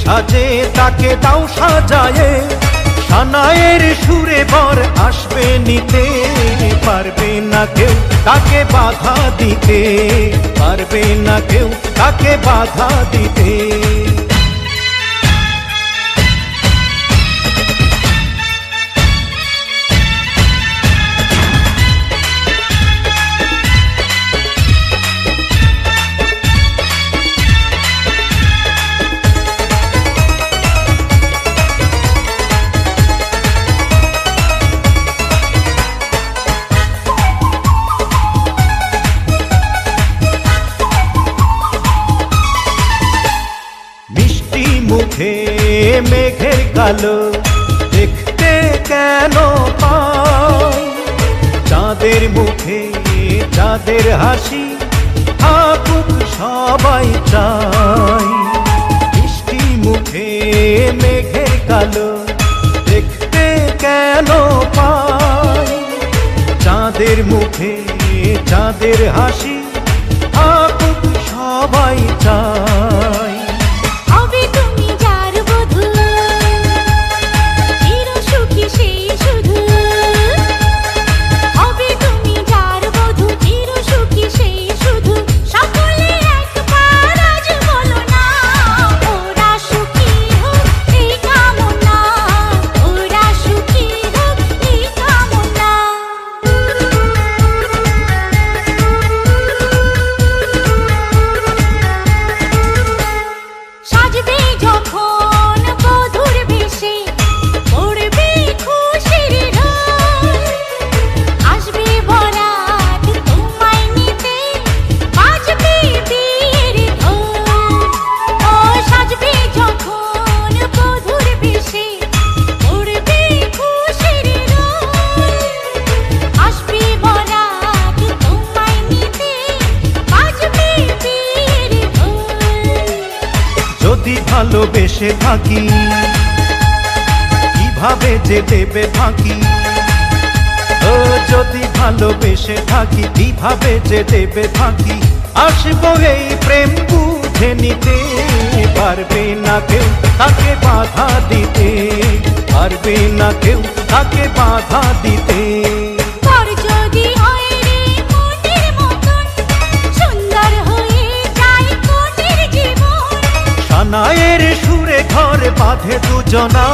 সাজে তাকে দাও সাজায়ে, সানায়ের সুরে বর আসবে নিতে। পারবে না কেউ তাকে বাধা দিতে, পারবে না কেউ তাকে বাধা দিতে। মুখে মেঘের কালো দেখতে কেন পাই, চাঁদের মুখে চাঁদের হাসি থাকুক সবাই চাই। মিষ্টি মুখে মেঘের কালো দেখতে কেন পাই, চাঁদের মুখে চাঁদের হাসি থাকুক সবাই চাই। যদি ভালোবেসে থাকি কিভাবে যে দেবে ফাঁকি, ও যদি ভালোবেসে থাকি কিভাবে যে দেবে ফাঁকি। আসবো এই প্রেম বুঝে নিতে, পারবে না কেউ তাকে বাধা দিতে, পারবে না কেউ তাকে বাধা দিতে। সানায়ের সুরে ঘরে বাঁধে দুজনা।